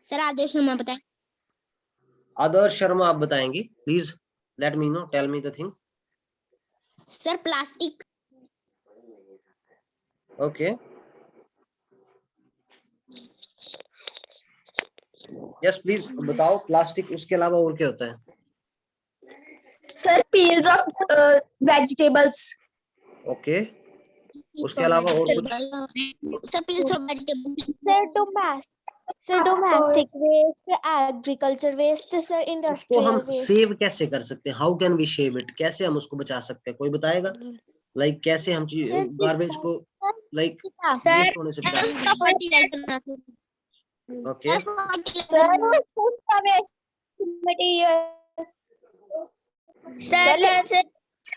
Sir आदर्श शर्मा बताएं। आदर्श शर्मा आप बताएंगी, please let me know, tell me the thing. Sir plastic. Okay, yes please बताओ, plastic उसके अलावा और क्या होता है? Sir peels of vegetables. Okay, उसके अलावा और कुछ? Sir peels of vegetable. Sir domestic waste, agriculture waste, sir उसको इंडस्ट्रियल हम वेस्ट। सेव कैसे कर सकते हैं? How can we save it? कैसे हम उसको बचा सकते हैं? कोई बताएगा? लाइक कैसे हम गार्बेज को लाइक वेस्ट होने से बचा सकते हैं? ओके,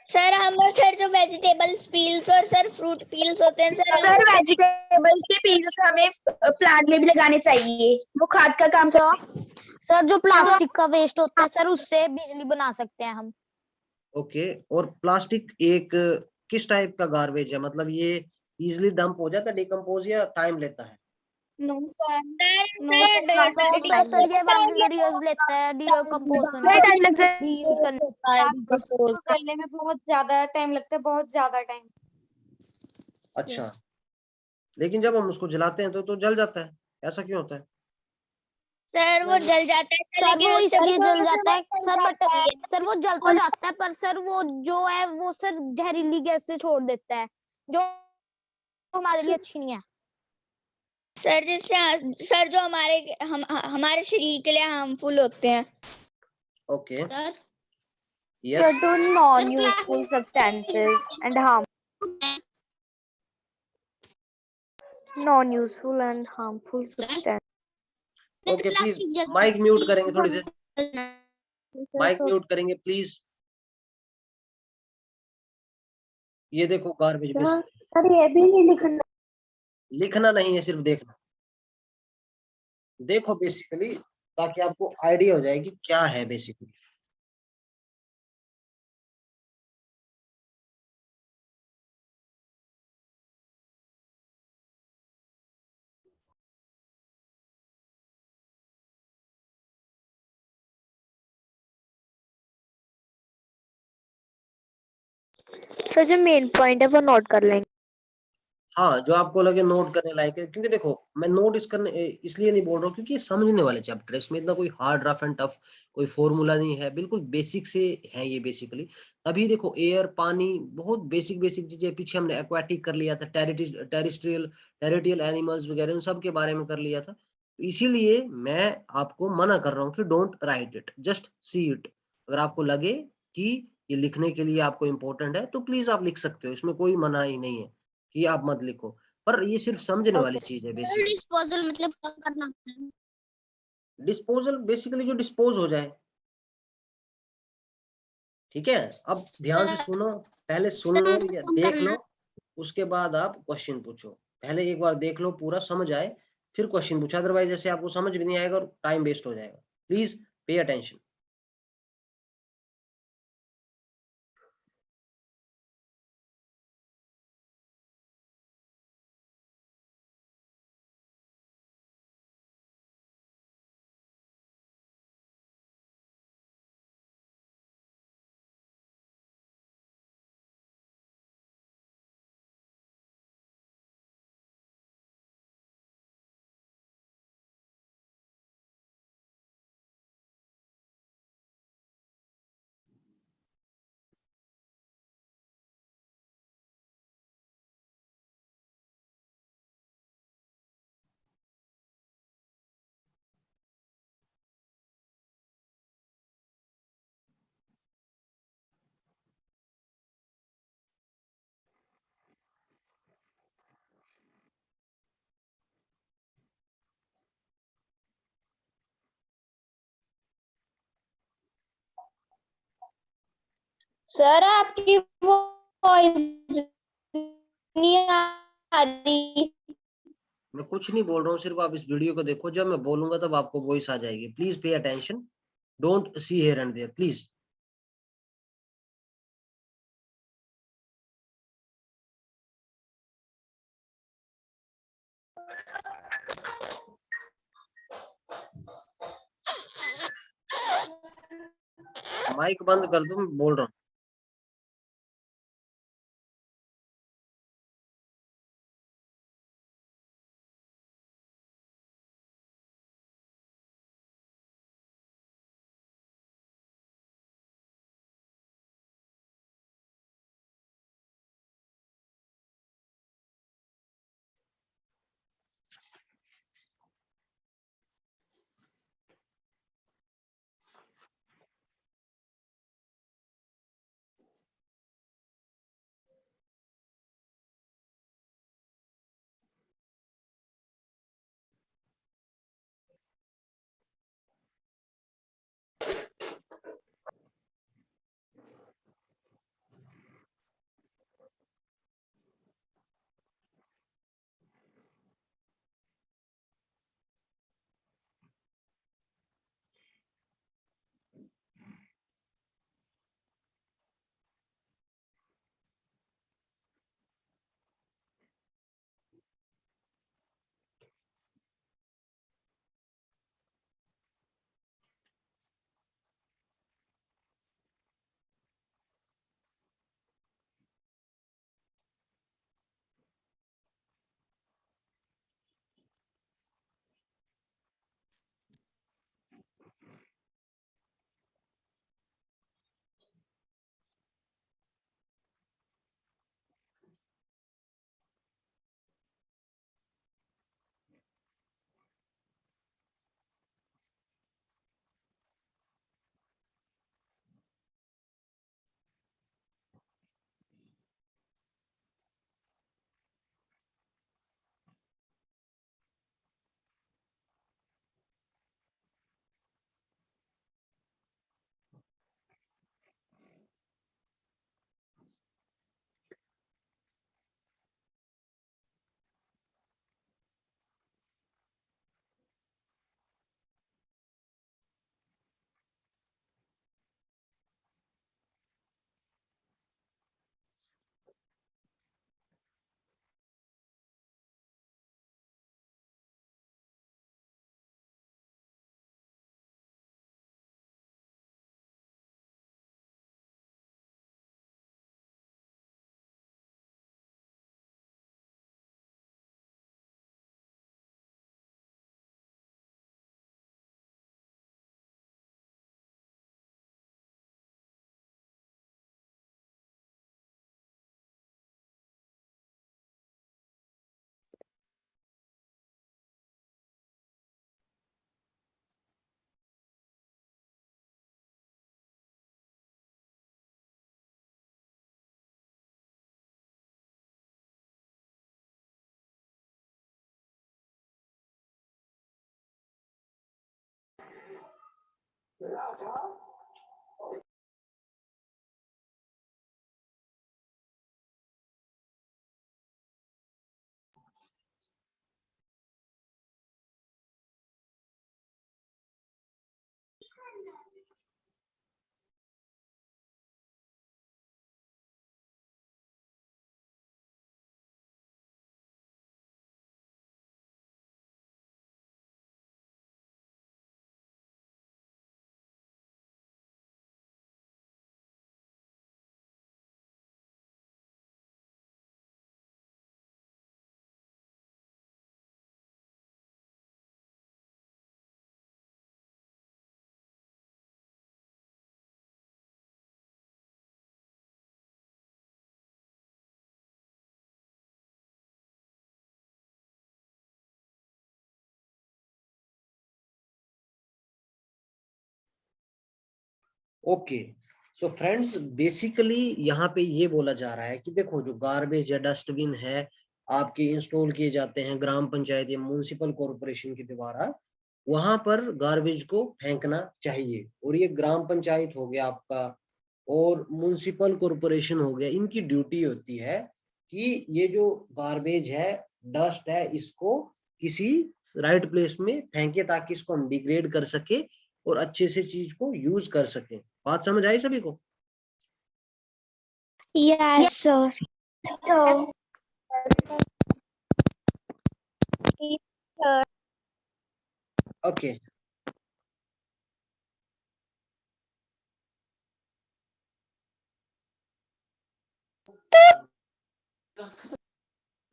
सर हम सर जो वेजिटेबल्स पील्स और सर फ्रूट पील्स होते हैं सर वेजिटेबल्स के पील्स हमें प्लांट में भी लगाने चाहिए, वो खाद का काम करते हैं। सर जो प्लास्टिक का वेस्ट होता है सर उससे बिजली बना सकते हैं हम। ओके, और प्लास्टिक एक किस टाइप का गार्बेज है? मतलब ये इजीली डंप हो जाता है, डिकम्पोज, या टाइम लेता है? नो सर, सर ये 100 years लेता है डिकम्पोज टाइम लग जाए रीयूज करने में, बहुत ज्यादा टाइम लगता है, बहुत ज्यादा टाइम। अच्छा, लेकिन जब हम उसको जलाते हैं तो जल जाता है, ऐसा क्यों होता है? सर वो जल जाता है सर वो इसलिए जल जाता है सर, बट सर वो जल तो जाता है पर सर वो जो है वो सर जहरीली गैस से छोड़ देता है जो हमारे लिए अच्छी नहीं है। सर जिससे सर जो हमारे शरीर के लिए हार्मफुल होते हैं। Okay, sir yes, Certain non-useful substances and non-useful and harmful substances. Okay, please mic mute करेंगे थोड़ी देर, माइक म्यूट करेंगे प्लीज। ये देखो गार्बेज, सर ये भी नहीं लिखना, लिखना नहीं है, सिर्फ देखना। देखो बेसिकली, ताकि आपको आइडिया हो जाए कि क्या है बेसिकली। सर जो मेन पॉइंट है वो नोट कर लेंगे। हाँ, जो आपको लगे नोट करने लायक है, क्योंकि देखो मैं नोट इसलिए नहीं बोल रहा हूँ क्योंकि ये समझने वाले चैप्टर है, इसमें इतना कोई हार्ड रफ एंड टफ कोई फॉर्मूला नहीं है, बिल्कुल बेसिक से है ये बेसिकली। अभी देखो एयर, पानी, बहुत बेसिक बेसिक चीजें, पीछे हमने एक्वाटिक कर लिया था, टेरिटोरियल एनिमल्स वगैरह, उन सब के बारे में कर लिया था। इसीलिए मैं आपको मना कर रहा हूँ कि don't write it, just see it. अगर आपको लगे कि ये लिखने के लिए आपको इम्पोर्टेंट है तो प्लीज आप लिख सकते हो, इसमें कोई मना ही नहीं है कि आप मत लिखो, पर ये सिर्फ समझने वाली चीज है बेसिकली। डिस्पोजल मतलब क्या करना होता है? डिस्पोजल बेसिकली जो डिस्पोज हो जाए, ठीक है। अब ध्यान से सुनो, पहले सुन लो या देख लो, उसके बाद आप क्वेश्चन पूछो। पहले एक बार देख लो, पूरा समझ आए, फिर क्वेश्चन पूछो, अदरवाइज जैसे आपको समझ भी नहीं आएगा और टाइम वेस्ट हो जाएगा। Please pay attention. सर आपकी वॉइस नहीं आ रही। मैं कुछ नहीं बोल रहा हूँ, सिर्फ आप इस वीडियो को देखो, जब मैं बोलूंगा तब आपको वॉइस आ जाएगी। Please pay attention, don't see here and there please. Mic बंद कर दो, मैं बोल रहा हूँ। ओके, सो फ्रेंड्स बेसिकली यहाँ पे ये बोला जा रहा है कि देखो जो गार्बेज या डस्टबिन है आपके इंस्टॉल किए जाते हैं ग्राम पंचायत या म्युनिसिपल कॉर्पोरेशन के द्वारा, वहां पर गार्बेज को फेंकना चाहिए। और ये ग्राम पंचायत हो गया आपका और म्युनिसिपल कॉर्पोरेशन हो गया, इनकी ड्यूटी होती है कि ये जो गार्बेज है, डस्ट है, इसको किसी राइट प्लेस में फेंके ताकि इसको हम डिग्रेड कर सके और अच्छे से चीज को यूज कर सके। बात समझ आई सभी को? Yes sir. ओके,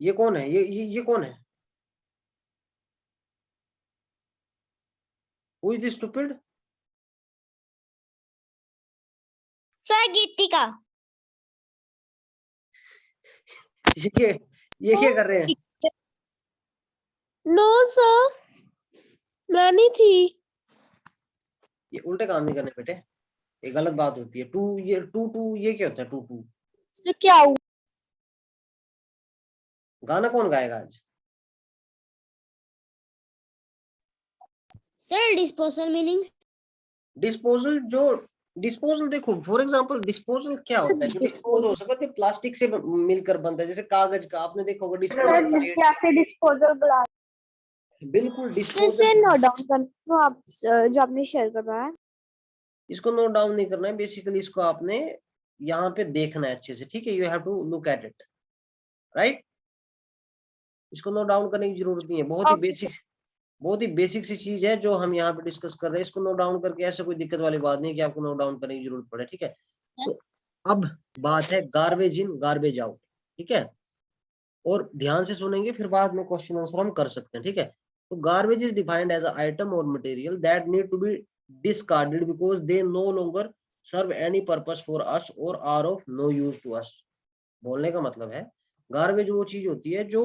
ये कौन है? ये कौन है? Who is this stupid? Sir Geetika. ये क्या कर रहे हैं? नो सर, मैं नहीं थी। ये उल्टे काम नहीं करने बेटे, ये गलत बात होती है। टू ये क्या होता है? टू सर क्या हुआ? गाना कौन गाएगा आज? Sir disposal meaning disposal. Disposal देखो, फॉर एग्जांपल डिस्पोजल क्या होता है? जो डिस्पोज हो सके प्लास्टिक से मिलकर बनता है, जैसे कागज का आपने देखा होगा डिस्पोजल। डिस्पोजल बुला बिल्कुल से डिस्पोजल। नोट डाउन कर तो आप जो आपने शेयर कर रहा है। इसको नोट डाउन नहीं करना है, बेसिकली इसको आपने यहाँ पे देखना है अच्छे से, ठीक है? You have to look at it, right? इसको नोट डाउन करने की जरूरत नहीं है, बहुत ही बेसिक सी चीज है जो हम यहाँ पे डिस्कस कर रहे हैं। इसको नोट डाउन करके ऐसा कोई दिक्कत वाली बात नहीं है कि आपको नोट डाउन करने की जरूरत पड़े, ठीक है? तो अब बात है गार्बेज इन गार्बेज आउट, ठीक है? और ध्यान से सुनेंगे, फिर बाद में क्वेश्चन आंसर हम कर सकते हैं, ठीक है? तो garbage is defined as a item और material that need to be discarded because they no longer serve any purpose for us or are of no use to us। बोलने का मतलब है गार्बेज वो चीज होती है जो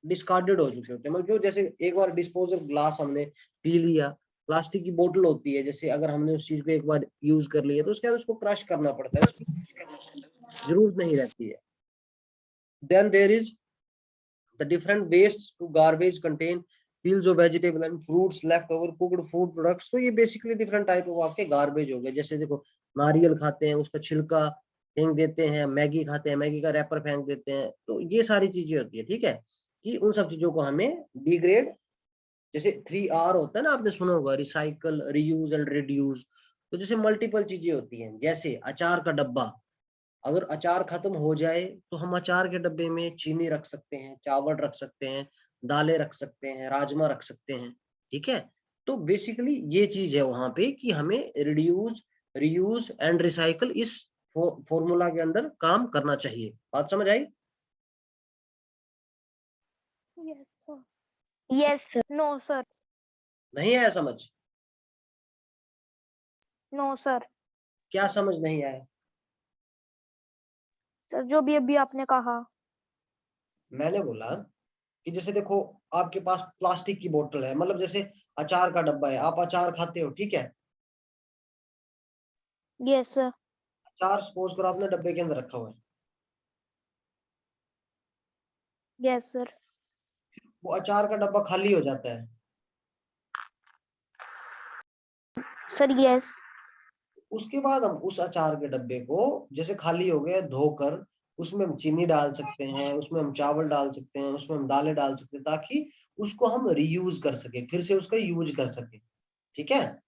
डिस्कार्डेड हो चुके होते हैं, मतलब जो जैसे एक बार डिस्पोजल ग्लास हमने पी लिया, प्लास्टिक की बोतल होती है, जैसे अगर हमने उस चीज को एक बार यूज कर लिया तो उसके बाद उसको क्रश करना पड़ता है, जरूरत नहीं रहती है। Then there is the different waste to garbage contain peels of vegetable and fruits, leftover cooked food products। तो ये बेसिकली डिफरेंट टाइप ऑफ आपके गार्बेज हो गए। जैसे देखो नारियल खाते हैं, उसका छिलका फेंक देते हैं, मैगी खाते हैं, मैगी का रैपर फेंक देते हैं, तो ये सारी चीजें होती है, ठीक है? कि उन सब चीजों को हमें डिग्रेड, जैसे 3R होता है ना, आपने सुना होगा, रिसाइकल, रीयूज एंड रिड्यूस। तो जैसे मल्टीपल चीजें होती हैं, जैसे अचार का डब्बा, अगर अचार खत्म हो जाए तो हम अचार के डब्बे में चीनी रख सकते हैं, चावल रख सकते हैं, दालें रख सकते हैं, राजमा रख सकते हैं, ठीक है? तो बेसिकली ये चीज है वहां पे कि हमें रिड्यूस, रीयूज एंड रिसाइकल इस फॉर्मूला के अंदर काम करना चाहिए। बात समझ आई? Yes sir. No sir. नहीं आया समझ? No sir. क्या समझ नहीं आया? सर जो भी अभी आपने कहा। मैंने बोला कि जैसे देखो आपके पास प्लास्टिक की बोतल है, मतलब जैसे अचार का डब्बा है, आप अचार खाते हो, ठीक है? Yes sir. अचार सपोज करो आपने डब्बे के अंदर रखा हुआ है, यस सर। वो अचार का डब्बा खाली हो जाता है, सर यस। उसके बाद हम उस अचार के डब्बे को जैसे खाली हो गया धोकर उसमें हम चीनी डाल सकते हैं, उसमें हम चावल डाल सकते हैं, उसमें हम दालें डाल सकते हैं, ताकि उसको हम रीयूज कर सके, फिर से उसका यूज कर सके, ठीक है?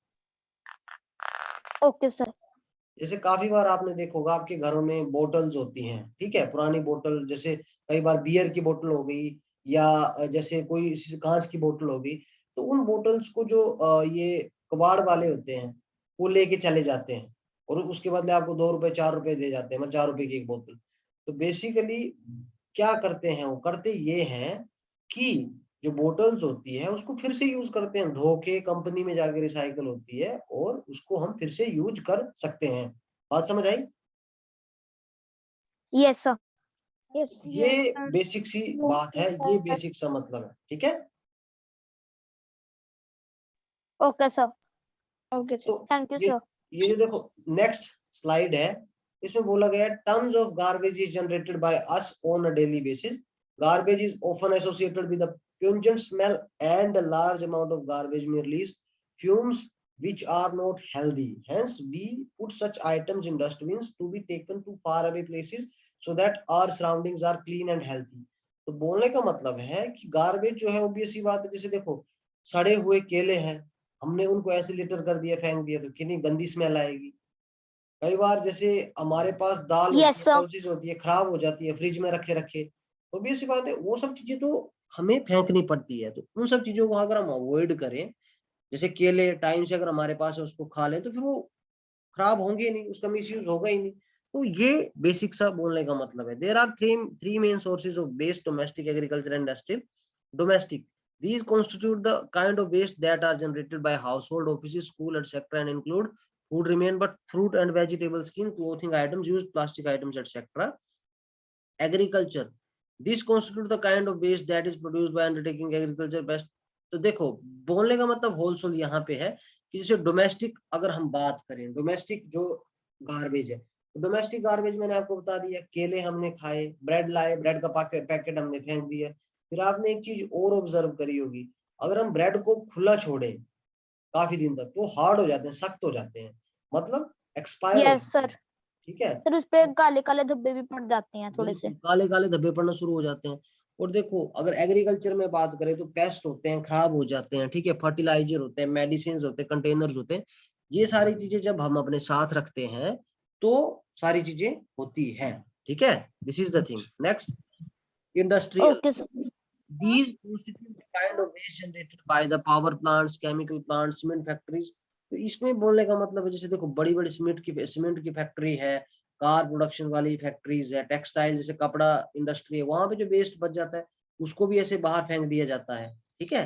Okay sir. जैसे काफी बार आपने देखा होगा आपके घरों में बोटल्स होती हैं, ठीक है? पुरानी बोतल, जैसे कई बार बियर की बोतल हो गई या जैसे कोई कांच की बोतल हो गई, तो उन बोटल्स को जो ये कबाड़ वाले होते हैं वो लेके चले जाते हैं और उसके बदले आपको 2 रुपए 4 रुपए दे जाते हैं, मतलब 4 रुपए की एक बोतल। तो बेसिकली क्या करते हैं, वो करते ये हैं कि जो बोटल्स होती है उसको फिर से यूज करते हैं, धो के कंपनी में जाके रिसाइकल होती है और उसको हम फिर से यूज कर सकते हैं। बात समझ आई? Yes sir. यस। ये बेसिक सी बात है, ये बेसिक सा मतलब है, ठीक है? Okay sir. ओके तो सर, थैंक यू सर। ये जो देखो नेक्स्ट स्लाइड है, इसमें बोला गया है tons of garbage is generated by us on a daily basis. Garbage is often associated with a pungent smell and a large amount of garbage may release fumes which are not healthy. Hence, we put such items in dustbins to be taken to far away places so that our surroundings are clean and healthy। तो बोलने का मतलब है कि garbage जो है obvious सी बात है, जैसे देखो सड़े हुए केले हैं, हमने उनको ऐसे लिटर कर दिया, फेंक दिया, तो कितनी गंदी स्मेल आएगी। कई बार जैसे हमारे पास दाल Yes, sir. पल्सेस होती है, खराब हो जाती है, फ्रिज में रखे रखे, obvious सी बात है वो सब चीजें तो हमें फेंकनी पड़ती है। तो उन सब चीजों को अगर हम अवॉइड करें, जैसे केले टाइम से अगर हमारे पास है उसको खा लें, तो फिर वो खराब होंगे नहीं, उसका मिसयूज होगा ही नहीं। तो ये बेसिक सा बोलने का मतलब है। There are three main sources of waste, domestic, agriculture and industrial. Domestic, these constitute the kind of waste that are generated by household, offices, school, etc. and include food remain, but fruit and vegetable skin, clothing items, used plastic items, etc. Agriculture, this constitute the kind of waste that is produced by undertaking agriculture best। तो देखो बोलने का मतलब wholesale यहाँ पे है कि जैसे डोमेस्टिक अगर हम बात करें, डोमेस्टिक जो गार्बेज है, डोमेस्टिक गार्बेज मैंने आपको बता दिया, केले हमने खाए, ब्रेड लाए, ब्रेड का पैकेट हमने फेंक दिया। फिर आपने एक चीज और ऑब्जर्व करी होगी, अगर हम ब्रेड को खुला छोड़े काफी दिन तक तो हार्ड हो जाते हैं, सख्त हो जाते हैं, मतलब एक्सपायर हो यस जाते सर। हैं, ठीक है। सर उस पे काले काले धब्बे भी पड़ जाते हैं थोड़े से। काले काले धब्बे पड़ना शुरू हो जाते हैं। और देखो अगर एग्रीकल्चर में बात करें तो पेस्ट होते हैं, खराब हो जाते हैं, ठीक है, फर्टिलाइजर होते हैं, मेडिसिन होते हैं, कंटेनर्स होते हैं, ये सारी चीजें जब हम अपने साथ रखते हैं तो सारी चीजें होती हैं, ठीक है। This is the thing. Next, industrial, okay sir. these constitute the kind of waste generated by the power plants, chemical plants, cement factories। तो इसमें बोलने का मतलब है जैसे देखो बड़ी बड़ी सीमेंट की फैक्ट्री है, कार प्रोडक्शन वाली फैक्ट्रीज है, टेक्सटाइल जैसे कपड़ा इंडस्ट्री है, वहां पे जो वेस्ट बच जाता है उसको भी ऐसे बाहर फेंक दिया जाता है, ठीक है।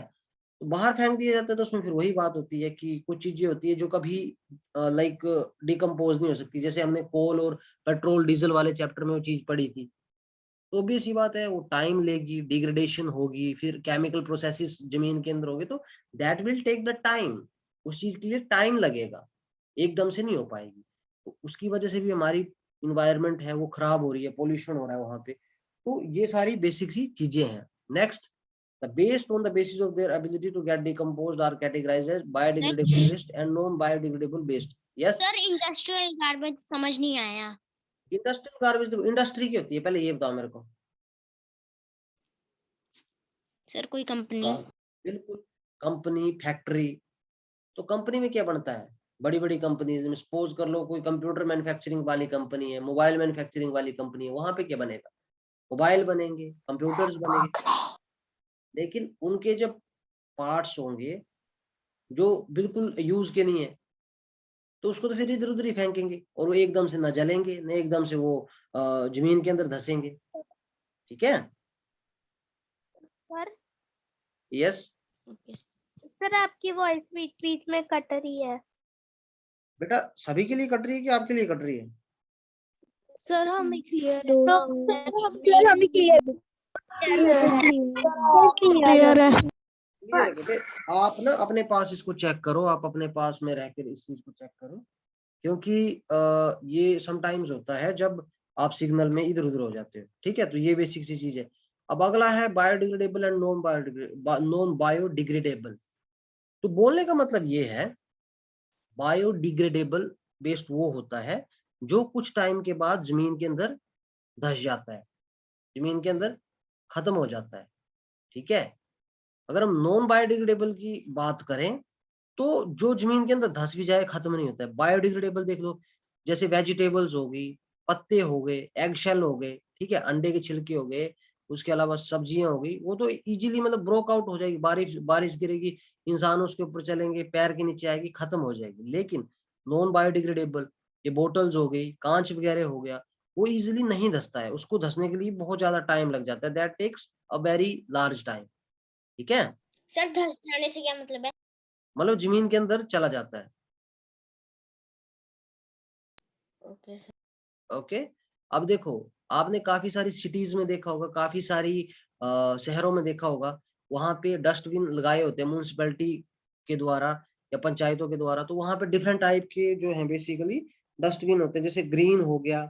तो बाहर फेंक दिया जाता है तो उसमें फिर वही बात होती है कि कुछ चीजें होती है जो कभी लाइक डिकम्पोज नहीं हो सकती। जैसे हमने कोल और पेट्रोल डीजल वाले चैप्टर में वो चीज पढ़ी थी, तो भी सी बात है वो टाइम लेगी, डिग्रेडेशन होगी, फिर केमिकल प्रोसेसेस जमीन के अंदर होगी, तो that will take the time, उस चीज के लिए टाइम लगेगा, एकदम से नहीं हो पाएगी। तो उसकी वजह से भी हमारी इन्वायरमेंट है वो खराब हो रही है, पोल्यूशन हो रहा है वहां पे। तो ये सारी बेसिक सी चीजें हैं। Next, the based on the basis of their ability to get decomposed are categorized as biodegradable waste and non biodegradable waste। yes sir industrial garbage समझ नहीं आया। इंडस्ट्रियल गार्बेज तो इंडस्ट्री की होती है, पहले ये बताओ मेरे को। सर कोई कंपनी। बिल्कुल, कंपनी, फैक्ट्री। तो कंपनी में क्या बनता है, बड़ी बड़ी कंपनीज में सपोज कर लो कोई कंप्यूटर मैन्युफैक्चरिंग वाली कंपनी है, मोबाइल मैन्युफैक्चरिंग वाली कंपनी है, वहां पे क्या बनेगा, मोबाइल बनेंगे, कंप्यूटर्स बनेंगे, लेकिन उनके जब पार्ट्स होंगे जो बिल्कुल यूज के नहीं है तो उसको तो फिर इधर उधर ही फेंकेंगे, और वो एकदम से ना जलेंगे न एकदम से वो जमीन के अंदर धसेंगे, ठीक है। सर यस सर आपकी वॉइस बीच बीच में कट रही है। बेटा सभी के लिए कट रही है कि आपके लिए कट रही है? सर हमें क्लियर है। सर हमें क्लियर है। क्लियर है बेटे। आप ना अपने पास इसको चेक करो, आप अपने पास में रहकर इस चीज को चेक करो, क्योंकि ये समटाइम्स होता है जब आप सिग्नल में इधर उधर हो जाते हो, ठीक है। तो ये बेसिक सी चीज है। अब अगला है बायोडिग्रेडेबल एंड नॉन बायोडिग्रेडेबल। तो बोलने का मतलब ये है बायोडिग्रेडेबल वेस्ट वो होता है जो कुछ टाइम के बाद जमीन के अंदर धस जाता है, जमीन के अंदर खत्म हो जाता है, ठीक है। अगर हम नॉन बायोडिग्रेडेबल की बात करें तो जो जमीन के अंदर धस भी जाए खत्म नहीं होता है। बायोडिग्रेडेबल देख लो, जैसे वेजिटेबल्स हो गई, पत्ते हो गए, एग शेल हो गए, ठीक है, अंडे के छिलके हो गए, उसके अलावा सब्जियां हो गई, वो तो इजीली मतलब ब्रोक आउट हो जाएगी, बारिश गिरेगी, इंसान उसके ऊपर चलेंगे, पैर के नीचे आएगी, खत्म हो जाएगी। लेकिन नॉन बायोडिग्रेडेबल ये बोटल्स हो गई, कांच वगैरह हो गया, वो इजीली नहीं धसता है, उसको धसने के लिए बहुत ज्यादा टाइम लग जाता है, that takes a very large time, ठीक है। सर धस जाने से क्या मतलब है? मतलब जमीन के अंदर चला जाता है। Okay sir. ओके, अब देखो आपने काफी सारी सिटीज में देखा होगा, काफी सारी शहरों में देखा होगा, वहां पे डस्टबिन लगाए होते हैं म्युनिसिपैलिटी के द्वारा या पंचायतों के द्वारा। तो वहां पे डिफरेंट टाइप के जो है बेसिकली डस्टबिन होते हैं, जैसे ग्रीन हो गया,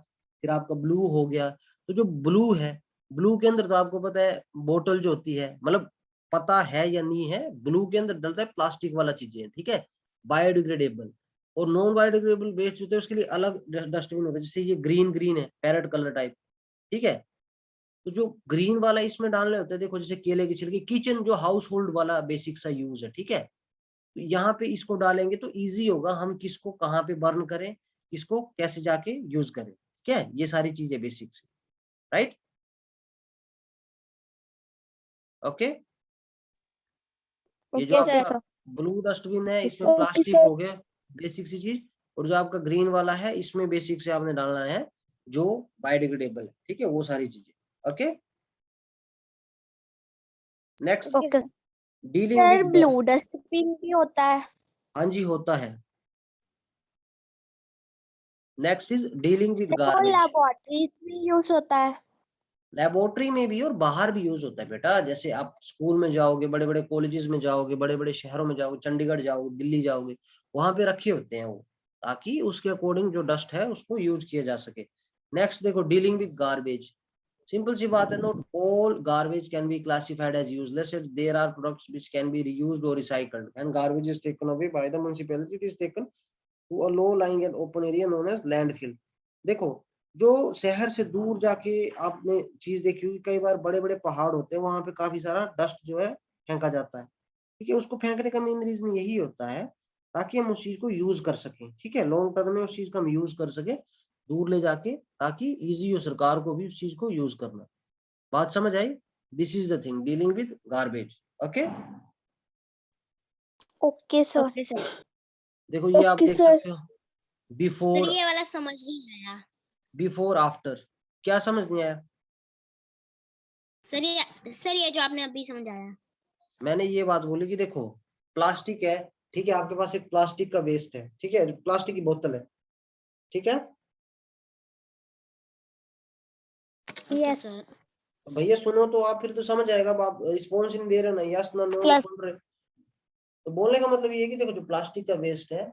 फिर आपका ब्लू हो गया। तो जो ब्लू है, ब्लू के अंदर तो आपको पता है बोतल जो होती है, मतलब पता है या नहीं है, ब्लू के अंदर डलता है प्लास्टिक वाला चीजें, ठीक है, बायोडिग्रेडेबल। और नॉन बायोडिग्रेडेबल वेस्ट होते हैं उसके लिए अलग डस्टबिन होता है, जैसे ये ग्रीन है पैरेट कलर टाइप, ठीक है। तो जो ग्रीन वाला इसमें डालने होते हैं, देखो जैसे केले के छिलके, किचन जो हाउस होल्ड वाला बेसिक सा यूज है, ठीक है। तो यहाँ पे इसको डालेंगे तो इजी होगा हम किसको कहाँ पे बर्न करें, किसको कैसे जाके यूज करें, ठीक है। ये सारी चीजें बेसिक से, राइट, ओके। ये जो आपका ब्लू डस्टबिन है इसमें प्लास्टिक हो गया बेसिक सी चीज, और जो आपका ग्रीन वाला है इसमें बेसिक से आपने डालना है जो बायोडिग्रेडेबल है, ठीक है, वो सारी चीजें। Okay, next okay dealing sir with, blue dustbin भी होता है। हाँ जी होता है। Next is dealing with sir वो गार्बेज। लैबोरेटरीज में यूज होता है। लेबोरेटरी में भी और बाहर भी यूज होता है बेटा। जैसे आप स्कूल में जाओगे, बड़े बड़े कॉलेजेस में जाओगे, बड़े बड़े शहरों में जाओगे, चंडीगढ़ जाओगे, दिल्ली जाओगे, वहां पे रखे होते हैं वो, ताकि उसके अकॉर्डिंग जो डस्ट है उसको यूज किया जा सके। नेक्स्ट देखो, डीलिंग विद गार्बेज। सिंपल सी बात है, not all garbage can be classified as useless, there are products which can be reused और recycled and garbage is taken away by the municipality, it is taken to a low lying and open area known as landfill. देखो, जो शहर से दूर जाके आपने चीज देखी होगी, कई बार बड़े बड़े पहाड़ होते हैं, वहां पे काफी सारा डस्ट जो है फेंका जाता है, ठीक है। उसको फेंकने का मेन रीजन यही होता है ताकि हम उस चीज को यूज कर सकें, ठीक है, लॉन्ग टर्म में उस चीज को हम यूज कर सके दूर ले जाके, ताकि इजी हो सरकार को भी उस चीज को यूज करना। बात समझ आई? This is the thing, dealing with garbage. Okay, okay sir. Okay sir. देखो ये आप ओके देख सर। सकते हो, सर बिफोर, ये वाला समझ नहीं आया। बिफोर आफ्टर, क्या समझ नहीं आया? सर ये जो आपने अभी समझाया। मैंने ये बात बोली कि देखो, प्लास्टिक है, ठीक है, आपके पास एक प्लास्टिक का वेस्ट है, ठीक है, प्लास्टिक की बोतल है, ठीक है। यस सर तो भैया सुनो तो आप, फिर तो समझ आएगा। अब आप रिस्पॉन्स नहीं दे रहे ना, यस ना नो Yes. सुन रहे, तो बोलने का मतलब ये है कि देखो, जो प्लास्टिक का वेस्ट है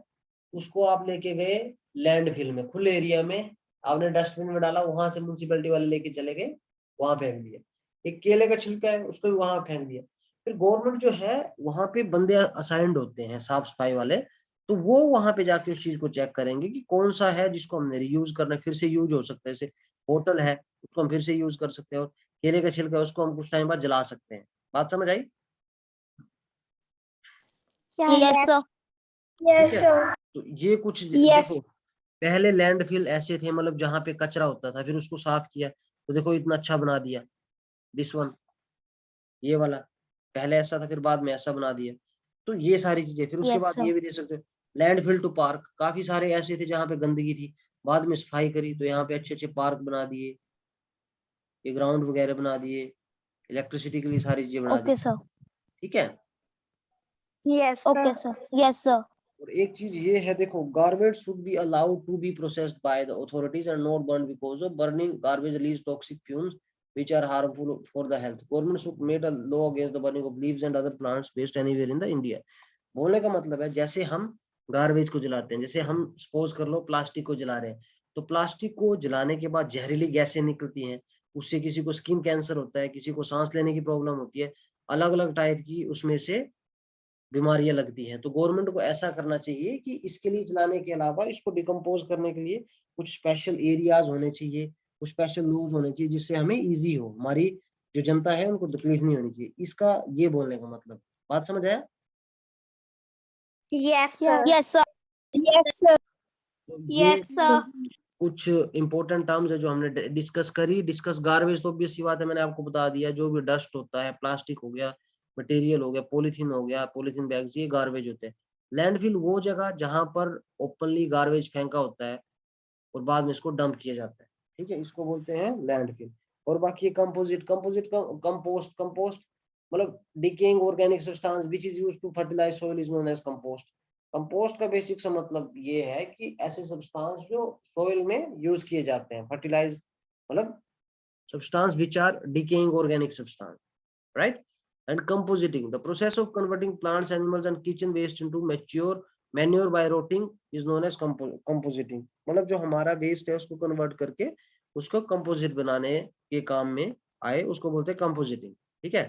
उसको आप लेके गए लैंडफिल में, खुले एरिया में, आपने डस्टबिन में डाला, वहां से म्युनिसिपैलिटी वाले लेके चले गए, वहां फेंक दिया। एक केले का छिलका है, उसको भी वहां फेंक दिया। फिर गवर्नमेंट जो है, वहां पे बंदे असाइंड होते हैं साफ सफाई वाले, तो वो वहां पे जाके उस चीज को चेक करेंगे कि कौन सा है जिसको हमने रीयूज करना है, फिर से यूज हो सकता है। जैसे बोतल है, उसको हम फिर से यूज कर सकते हैं, और केले का छिलका है, उसको हम कुछ टाइम बाद जला सकते हैं। बात समझ आई? Yes, sir. यस ठीक है, सर। तो ये कुछ यस देखो, पहले लैंडफिल ऐसे थे, मतलब जहां पे कचरा होता था, फिर उसको साफ किया, तो देखो इतना अच्छा बना दिया। दिस वन, ये वाला, पहले ऐसा था, फिर बाद में ऐसा बना दिया। तो ये सारी चीजें, फिर उसके Yes, बाद sir. ये भी देख सकते हो, लैंडफिल टू पार्क, काफी सारे ऐसे थे जहाँ पे गंदगी थी, बाद में सफाई करी, तो यहाँ पे अच्छे अच्छे पार्क बना दिए, ये ग्राउंड वगैरह बना दिए, इलेक्ट्रिसिटी के लिए सारी चीजें बना दी, Okay, sir. ठीक है। Yes Okay, sir. Yes, sir. और एक चीज ये है, देखो, garbage should be allowed to be processed by the authorities and not burn because of burning garbage release toxic fumes which are harmful for the health. Government should make a law against the burning of leaves and other plants waste anywhere in the India. बोलने का मतलब है, जैसे हम garbage को जलाते हैं, जैसे हम सपोज कर लो प्लास्टिक को जला रहे हैं, तो प्लास्टिक को जलाने के बाद जहरीली गैसें निकलती हैं, उससे किसी को स्किन कैंसर होता है, किसी को सांस लेने की प्रॉब्लम होती है, अलग अलग टाइप की उसमें से बीमारियां लगती हैं। तो गवर्नमेंट को ऐसा करना चाहिए कि इसके लिए जलाने के अलावा इसको डिकम्पोज करने के लिए कुछ स्पेशल एरियाज होने चाहिए, कुछ स्पेशल रूल्स होने चाहिए, जिससे हमें इजी हो, हमारी जो जनता है उनको तकलीफ नहीं होनी चाहिए। इसका ये बोलने का मतलब, बात समझ आया? Yes sir. Yes, sir. Yes sir. तो ये Yes, sir. कुछ इंपॉर्टेंट टर्म्स है जो हमने डिस्कस करी। डिस्कस गार्बेज तो ऑब्वियस सी बात है, मैंने आपको बता दिया, जो भी डस्ट होता है, प्लास्टिक हो गया, मटेरियल हो गया, पॉलीथीन हो गया, पॉलीथीन बैग्स, ये गार्बेज होते हैं। लैंडफिल वो जगह जहां पर ओपनली गार्बेज फेंका होता है और बाद में इसको डंप किया जाता है, ठीक है, इसको बोलते हैं लैंडफिल। और बाकी कंपोजिट, कंपोस्ट, कंपोस्ट मतलब decaying organic substance which is used to fertilize soil is known as compost. Compost का बेसिक सा मतलब ये है कि ऐसे सब्सटेंस जो सॉइल में यूज किए जाते हैं, फर्टिलाइज मतलब substance which are decaying organic substance, right? And compositing, the process of converting plants, animals and kitchen waste into mature manure by rotting is known as compositing. मतलब जो हमारा waste है उसको कन्वर्ट करके उसको कंपोजिट बनाने के काम में आए, उसको बोलते हैं कंपोजिटिंग, ठीक है।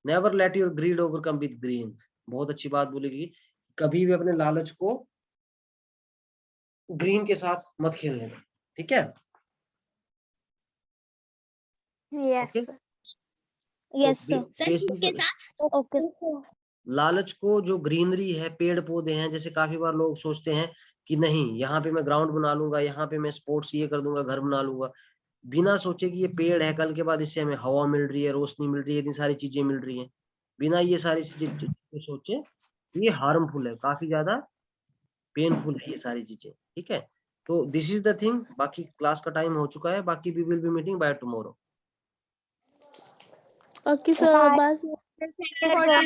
Never let your greed overcome with green, बहुत अच्छी बात बोलेगी, कभी भी अपने लालच को ग्रीन के साथ मत खेलने दो, ठीक है। Yes okay, Yes, sir. Sir किसके साथ? Okay. लालच को, जो ग्रीनरी है, पेड़ पौधे हैं, जैसे काफी बार लोग सोचते हैं कि नहीं यहाँ पे मैं ग्राउंड बना लूंगा, यहाँ पे मैं स्पोर्ट्स ये कर दूंगा, घर बना लूंगा, बिना सोचे कि ये पेड़ है, कल के बाद इससे हमें हवा मिल रही है, रोशनी मिल रही है, इतनी सारी चीजें मिल रही हैं, बिना ये सारी चीजें सोचे, ये हार्मफुल है, काफी ज्यादा पेनफुल है ये सारी चीजें, ठीक है। तो दिस इज द थिंग। बाकी क्लास का टाइम हो चुका है, बाकी we will be meeting by tomorrow. Okay sir, bye.